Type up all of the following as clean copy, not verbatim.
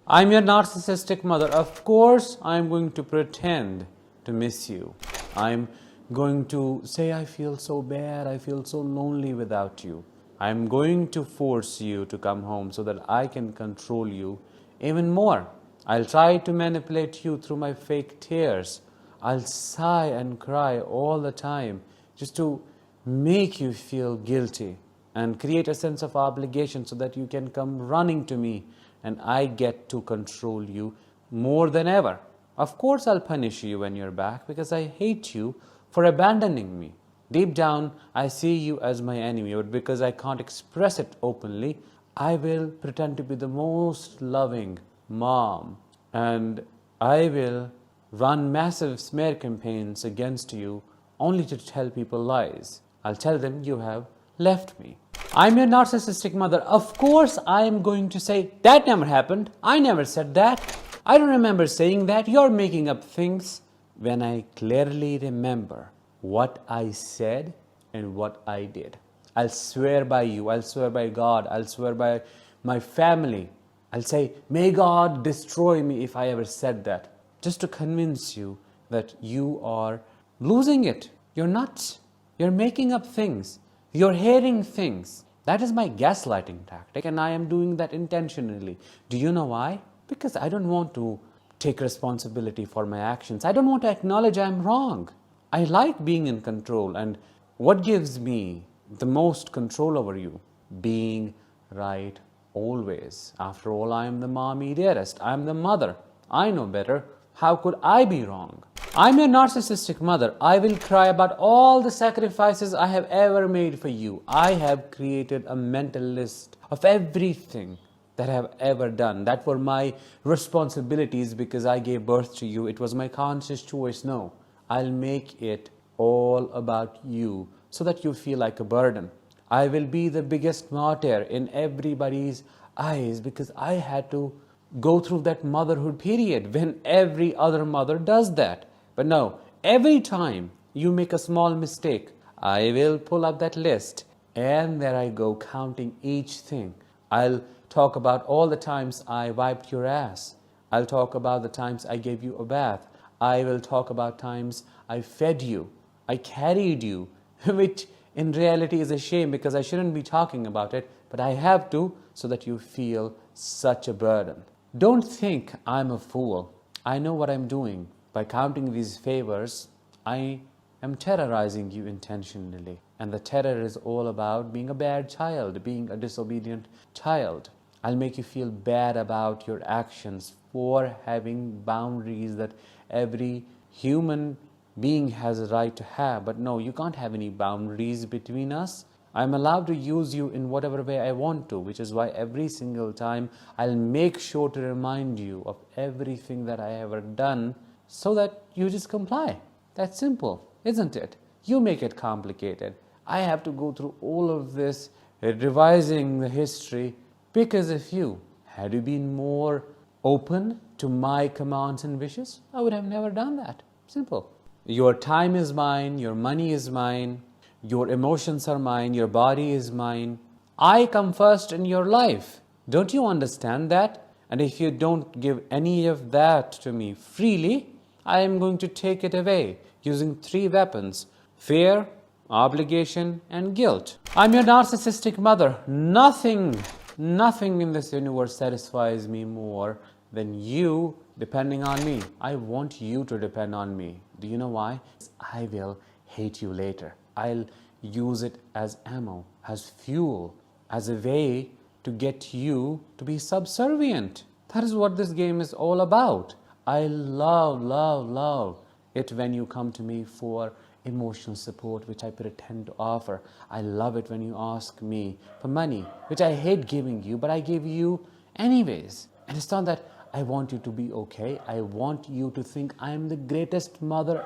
I'm your narcissistic mother. Of course, I'm going to pretend to miss you. I'm going to say I feel so bad, I feel so lonely without you. I'm going to force you to come home so that I can control you even more. I'll try to manipulate you through my fake tears. I'll sigh and cry all the time just to make you feel guilty and create a sense of obligation so that you can come running to me and I get to control you more than ever. Of course, I'll punish you when you're back because I hate you for abandoning me. Deep down, I see you as my enemy, but because I can't express it openly, I will pretend to be the most loving mom and I will run massive smear campaigns against you only to tell people lies. I'll tell them you have left me. I'm your narcissistic mother. Of course, I am going to say, that never happened. I never said that. I don't remember saying that. You're making up things. When I clearly remember what I said and what I did. I'll swear by you. I'll swear by God. I'll swear by my family. I'll say, may God destroy me if I ever said that. Just to convince you that you are losing it. You're nuts. You're making up things. You're hearing things. That is my gaslighting tactic, and I am doing that intentionally. Do you know why? Because I don't want to take responsibility for my actions. I don't want to acknowledge I'm wrong. I like being in control, and what gives me the most control over you? Being right always. After all, I am the mommy dearest. I am the mother. I know better. How could I be wrong? I'm your narcissistic mother. I will cry about all the sacrifices I have ever made for you. I have created a mental list of everything that I have ever done. That were my responsibilities because I gave birth to you. It was my conscious choice. No, I'll make it all about you so that you feel like a burden. I will be the biggest martyr in everybody's eyes because I had to go through that motherhood period when every other mother does that. But no, every time you make a small mistake, I will pull up that list and there I go counting each thing. I'll talk about all the times I wiped your ass. I'll talk about the times I gave you a bath. I will talk about times I fed you, I carried you, which in reality is a shame because I shouldn't be talking about it, but I have to so that you feel such a burden. Don't think I'm a fool. I know what I'm doing. By counting these favors, I am terrorizing you intentionally. And the terror is all about being a bad child, being a disobedient child. I'll make you feel bad about your actions for having boundaries that every human being has a right to have. But no, you can't have any boundaries between us. I'm allowed to use you in whatever way I want to, which is why every single time I'll make sure to remind you of everything that I have ever done so that you just comply. That's simple, isn't it? You make it complicated. I have to go through all of this, revising the history because of you. Had you been more open to my commands and wishes, I would have never done that. Simple. Your time is mine, your money is mine, your emotions are mine, your body is mine. I come first in your life. Don't you understand that? And if you don't give any of that to me freely, I am going to take it away using 3 weapons: fear, obligation, and guilt. I'm your narcissistic mother. Nothing in this universe satisfies me more than you depending on me. I want you to depend on me. Do you know why? I will hate you later. I'll use it as ammo, as fuel, as a way to get you to be subservient. That is what this game is all about. I love it when you come to me for emotional support, which I pretend to offer. I love it when you ask me for money, which I hate giving you, but I give you anyways. And it's not that I want you to be okay. I want you to think I am the greatest mother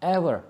ever.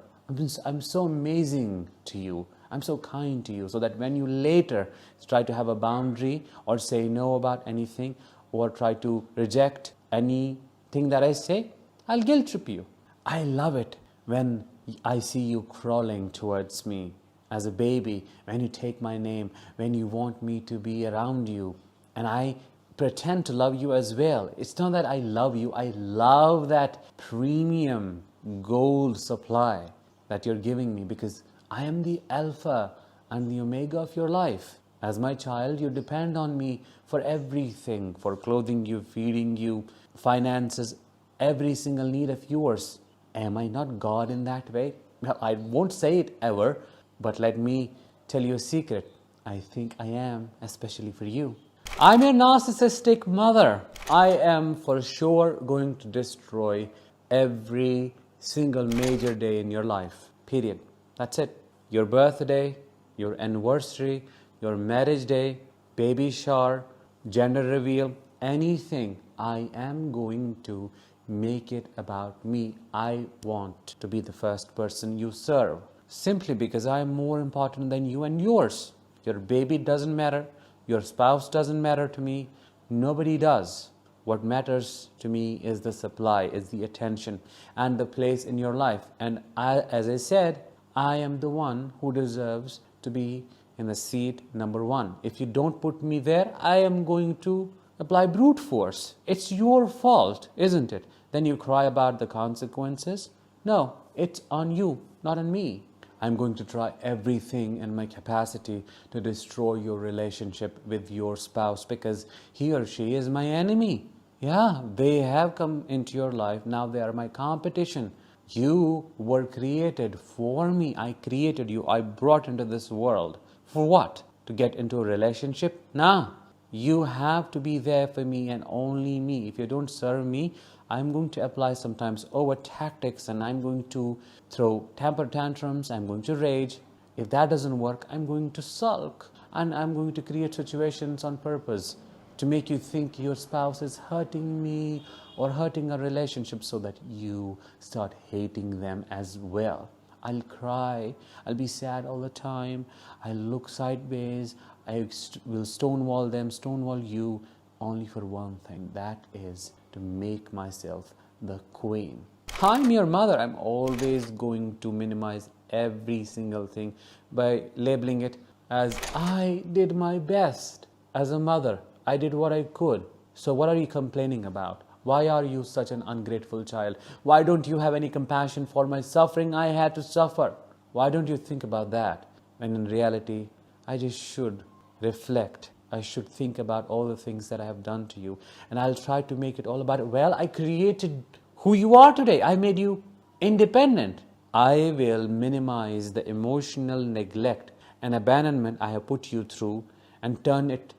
I'm so amazing to you. I'm so kind to you, so that when you later try to have a boundary or say no about anything or try to reject anything that I say, I'll guilt trip you. I love it when I see you crawling towards me as a baby, when you take my name, when you want me to be around you, and I pretend to love you as well. It's not that I love you, I love that premium gold supply that you're giving me, because I am the alpha and the omega of your life. As my child, you depend on me for everything, for clothing you, feeding you, finances, every single need of yours. Am I not God in that way? Well, I won't say it ever, but let me tell you a secret. I think I am, especially for you. I'm your narcissistic mother. I am for sure going to destroy every single major day in your life. Period. That's it. Your birthday, your anniversary, your marriage day, baby shower, gender reveal, anything. I am going to make it about me. I want to be the first person you serve, simply because I am more important than you and yours. Your baby doesn't matter. Your spouse doesn't matter to me. Nobody does. What matters to me is the supply, is the attention, and the place in your life. And as I said, I am the one who deserves to be in the seat number one. If you don't put me there, I am going to apply brute force. It's your fault, isn't it? Then you cry about the consequences. No, it's on you, not on me. I'm going to try everything in my capacity to destroy your relationship with your spouse, because he or she is my enemy. Yeah, they have come into your life. Now they are my competition. You were created for me. I created you. I brought into this world. For what? To get into a relationship? Nah. You have to be there for me and only me. If you don't serve me, I'm going to apply sometimes over tactics, and I'm going to throw temper tantrums. I'm going to rage. If that doesn't work, I'm going to sulk, and I'm going to create situations on purpose to make you think your spouse is hurting me or hurting a relationship, so that you start hating them as well. I'll cry, I'll be sad all the time, I'll look sideways, I will stonewall them, stonewall you, only for one thing, that is to make myself the queen. I'm your mother. I'm always going to minimize every single thing by labeling it as I did my best as a mother. I did what I could. So what are you complaining about? Why are you such an ungrateful child? Why don't you have any compassion for my suffering I had to suffer? Why don't you think about that? When in reality, I just should reflect. I should think about all the things that I have done to you. And I'll try to make it all about it. Well, I created who you are today. I made you independent. I will minimize the emotional neglect and abandonment I have put you through and turn it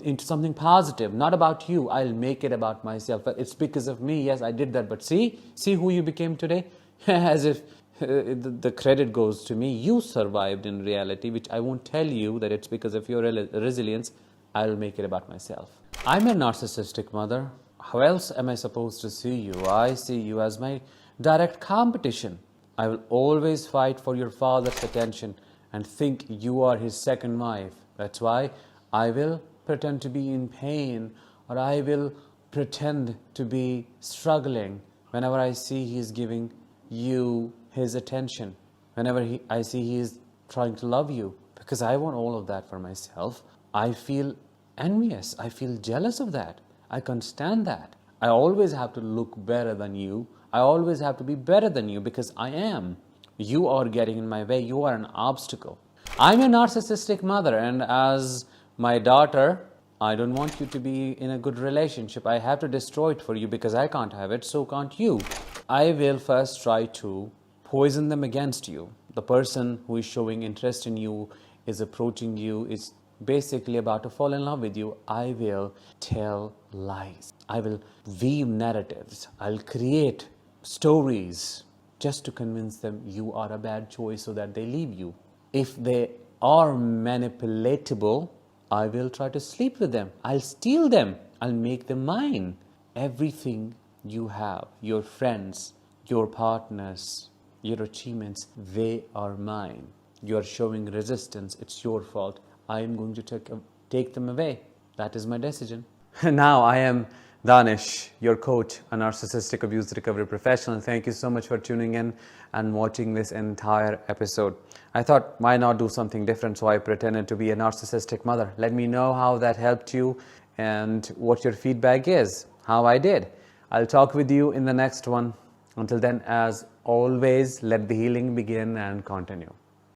into something positive. Not about you. I'll make it about myself. But it's because of me. Yes, I did that. But see who you became today? As if the credit goes to me. You survived in reality, which I won't tell you that it's because of your resilience. I'll make it about myself. I'm a narcissistic mother. How else am I supposed to see you? I see you as my direct competition. I will always fight for your father's attention and think you are his second wife. That's why I will pretend to be in pain, or I will pretend to be struggling whenever I see he is giving you his attention, whenever I see he is trying to love you, because I want all of that for myself. I feel envious. I feel jealous of that. I can't stand that. I always have to look better than you. I always have to be better than you, because I am. You are getting in my way. You are an obstacle. I'm a narcissistic mother, and as my daughter, I don't want you to be in a good relationship. I have to destroy it for you, because I can't have it, so can't you. I will first try to poison them against you. The person who is showing interest in you, is approaching you, is basically about to fall in love with you. I will tell lies. I will weave narratives. I'll create stories just to convince them you are a bad choice so that they leave you. If they are manipulatable, I will try to sleep with them. I'll steal them. I'll make them mine. Everything you have, your friends, your partners, your achievements, they are mine. You're showing resistance. It's your fault. I am going to take them away. That is my decision. Now I am Danish, your coach, a narcissistic abuse recovery professional. Thank you so much for tuning in and watching this entire episode. I thought, why not do something different? So I pretended to be a narcissistic mother. Let me know how that helped you. and what your feedback is, how I did. I'll talk with you in the next one. Until then, as always, let the healing begin and continue.